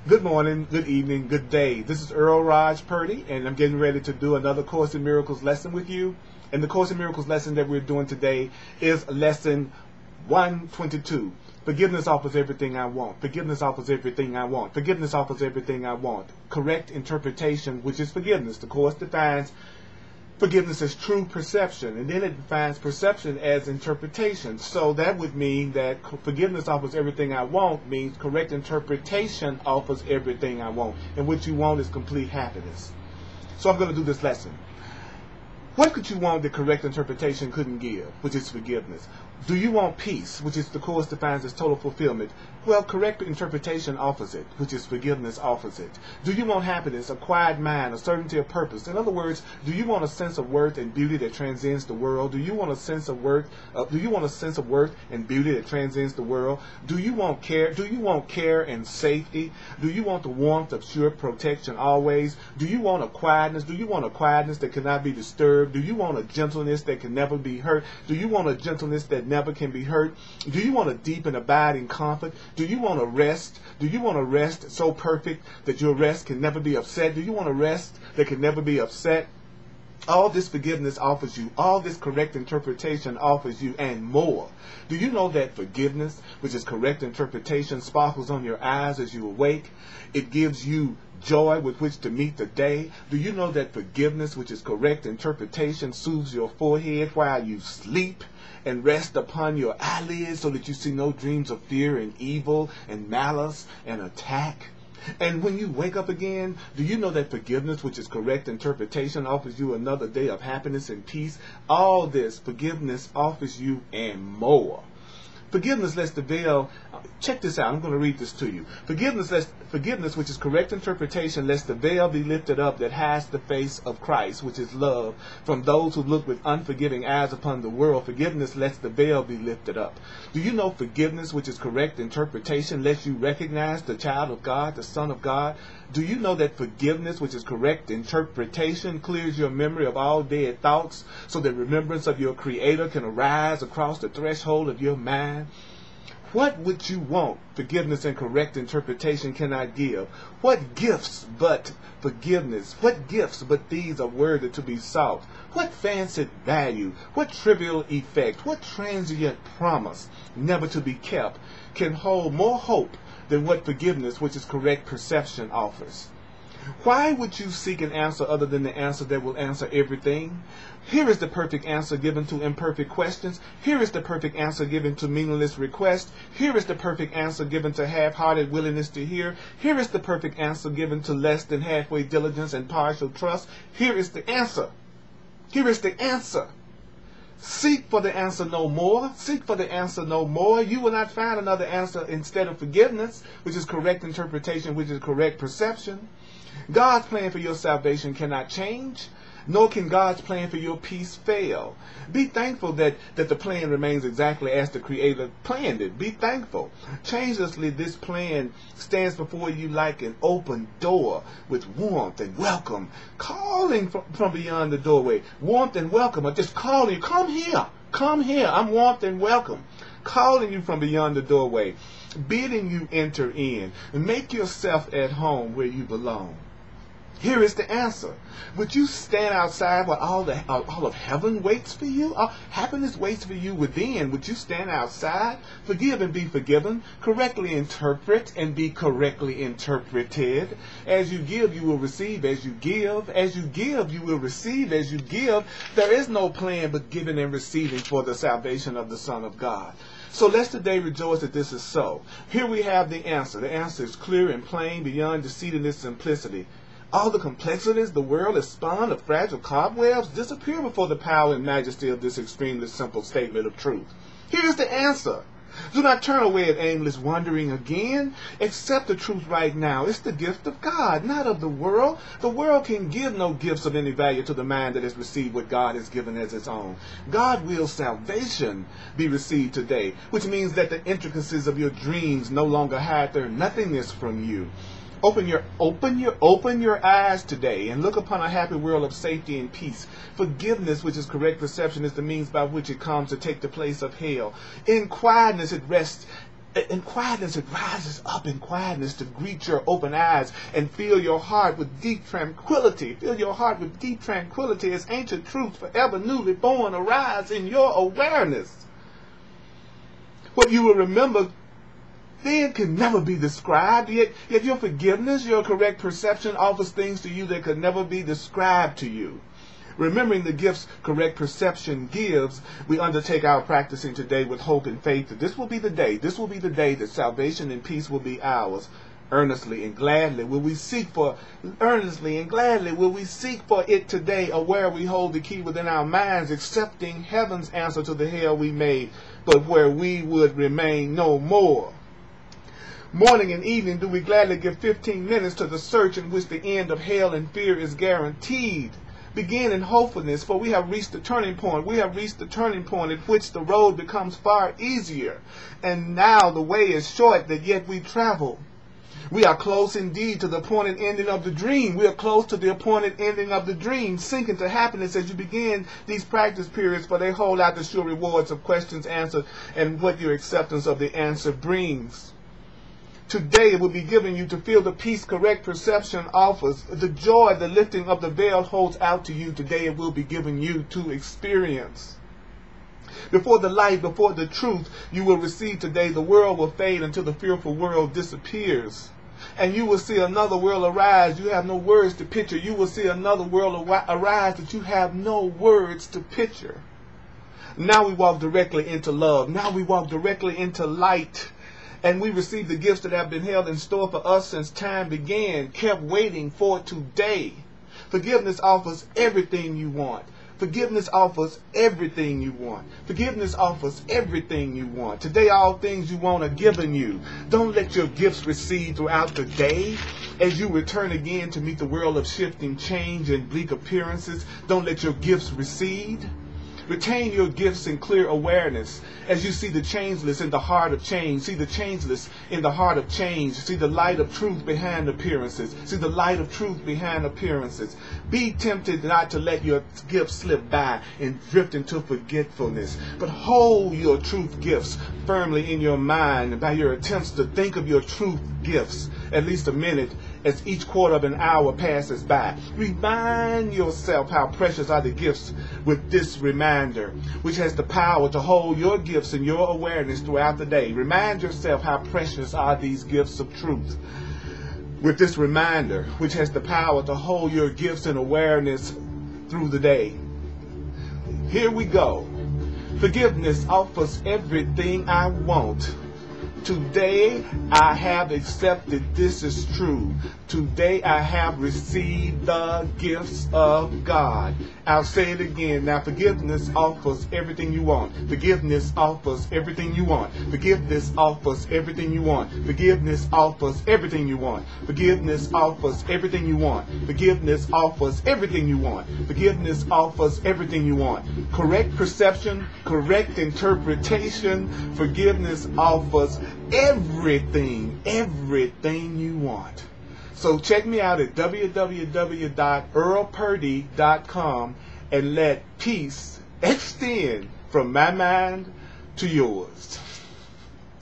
Good morning, good evening, good day. This is Earl Purdy, and I'm getting ready to do another Course in Miracles lesson with you. And the Course in Miracles lesson that we're doing today is lesson 122. Forgiveness offers everything I want. Forgiveness offers everything I want. Forgiveness offers everything I want. Correct interpretation, which is forgiveness. The Course defines forgiveness as true perception, and then it defines perception as interpretation. So that would mean that forgiveness offers everything I want means correct interpretation offers everything I want. And what you want is complete happiness. So I'm going to do this lesson. What could you want that correct interpretation couldn't give, which is forgiveness? Do you want peace, which is the Course defines as total fulfillment? Well, correct interpretation offers it, which is forgiveness offers it. Do you want happiness, a quiet mind, a certainty of purpose? In other words, do you want a sense of worth and beauty that transcends the world? Do you want a sense of worth? Do you want a sense of worth and beauty that transcends the world? Do you want care? Do you want care and safety? Do you want the warmth of sure protection always? Do you want a quietness? Do you want a quietness that cannot be disturbed? Do you want a gentleness that can never be hurt? Do you want a gentleness that never can be hurt? Do you want a deep and abiding comfort? Do you want a rest? Do you want a rest so perfect that your rest can never be upset? Do you want a rest that can never be upset? All this forgiveness offers you, all this correct interpretation offers you, and more. Do you know that forgiveness, which is correct interpretation, sparkles on your eyes as you awake? It gives you joy with which to meet the day. Do you know that forgiveness, which is correct interpretation, soothes your forehead while you sleep and rest upon your eyelids so that you see no dreams of fear and evil and malice and attack? And when you wake up again, do you know that forgiveness, which is correct interpretation, offers you another day of happiness and peace? All this forgiveness offers you and more. Forgiveness lets the veil, check this out, I'm going to read this to you. Forgiveness, which is correct interpretation, lets the veil be lifted up that hides the face of Christ, which is love, from those who look with unforgiving eyes upon the world. Forgiveness lets the veil be lifted up. Do you know forgiveness, which is correct interpretation, lets you recognize the child of God, the Son of God? Do you know that forgiveness, which is correct interpretation, clears your memory of all dead thoughts so that remembrance of your Creator can arise across the threshold of your mind? What would you want forgiveness and correct interpretation cannot give? What gifts but forgiveness? What gifts but these are worthy to be sought? What fancied value? What trivial effect? What transient promise never to be kept can hold more hope than what forgiveness, which is correct perception, offers? Why would you seek an answer other than the answer that will answer everything? Here is the perfect answer given to imperfect questions. Here is the perfect answer given to meaningless requests. Here is the perfect answer given to half-hearted willingness to hear. Here is the perfect answer given to less than halfway diligence and partial trust. Here is the answer. Here is the answer. Seek for the answer no more. Seek for the answer no more. You will not find another answer instead of forgiveness, which is correct interpretation, which is correct perception. God's plan for your salvation cannot change, nor can God's plan for your peace fail. Be thankful that the plan remains exactly as the Creator planned it. Be thankful. Changelessly, this plan stands before you like an open door with warmth and welcome, calling from beyond the doorway. Warmth and welcome are just calling you. Come here. Come here. I'm warmth and welcome. Calling you from beyond the doorway, bidding you enter in and make yourself at home where you belong. Here is the answer. Would you stand outside while all of heaven waits for you? Happiness waits for you within. Would you stand outside? Forgive and be forgiven. Correctly interpret and be correctly interpreted. As you give, you will receive as you give. As you give, you will receive as you give. There is no plan but giving and receiving for the salvation of the Son of God. So let's today rejoice that this is so. Here we have the answer. The answer is clear and plain beyond deceit and its simplicity. All the complexities the world has spun of fragile cobwebs disappear before the power and majesty of this extremely simple statement of truth. Here's the answer. Do not turn away at aimless wandering again. Accept the truth right now. It's the gift of God, not of the world. The world can give no gifts of any value to the mind that has received what God has given as its own. God wills salvation be received today, which means that the intricacies of your dreams no longer hide their nothingness from you. Open your eyes today and look upon a happy world of safety and peace. Forgiveness, which is correct perception, is the means by which it comes to take the place of hell. In quietness it rests In quietness, it rises up in quietness to greet your open eyes and fill your heart with deep tranquility. Fill your heart with deep tranquility as ancient truths forever newly born arise in your awareness. What you will remember then can never be described, yet your forgiveness, your correct perception offers things to you that could never be described to you. Remembering the gifts correct perception gives, we undertake our practicing today with hope and faith that this will be the day that salvation and peace will be ours. Earnestly and gladly will we seek for it today, aware we hold the key within our minds, accepting heaven's answer to the hell we made, but where we would remain no more. Morning and evening do we gladly give 15 minutes to the search in which the end of hell and fear is guaranteed. Begin in hopefulness, for we have reached the turning point. We have reached the turning point at which the road becomes far easier. And now the way is short that yet we travel. We are close indeed to the appointed ending of the dream. We are close to the appointed ending of the dream. Sink into happiness as you begin these practice periods, for they hold out the sure rewards of questions answered and what your acceptance of the answer brings. Today it will be given you to feel the peace correct perception offers. The joy the lifting of the veil holds out to you. Today it will be given you to experience. Before the light, before the truth you will receive today, the world will fade until the fearful world disappears. And you will see another world arise you have no words to picture. You will see another world arise that you have no words to picture. Now we walk directly into love. Now we walk directly into light. And we receive the gifts that have been held in store for us since time began, kept waiting for today. Forgiveness offers everything you want. Forgiveness offers everything you want. Forgiveness offers everything you want. Today all things you want are given you. Don't let your gifts recede throughout the day as you return again to meet the world of shifting change and bleak appearances. Don't let your gifts recede. Retain your gifts in clear awareness as you see the changeless in the heart of change. See the changeless in the heart of change. See the light of truth behind appearances. See the light of truth behind appearances. Be tempted not to let your gifts slip by and drift into forgetfulness, but hold your truth gifts firmly in your mind by your attempts to think of your truth gifts at least a minute as each quarter of an hour passes by. Remind yourself how precious are the gifts with this reminder, which has the power to hold your gifts in your awareness throughout the day. Remind yourself how precious are these gifts of truth with this reminder, which has the power to hold your gifts in awareness through the day. Here we go. Forgiveness offers everything I want. Today I have accepted this is true. Today I have received the gifts of God. I'll say it again. Now forgiveness offers everything you want. Forgiveness offers everything you want. Forgiveness offers everything you want. Forgiveness offers everything you want. Forgiveness offers everything you want. Forgiveness offers everything you want. Forgiveness offers everything you want. Correct perception, correct interpretation. Forgiveness offers everything you want. So check me out at www.earlpurdy.com and let peace extend from my mind to yours.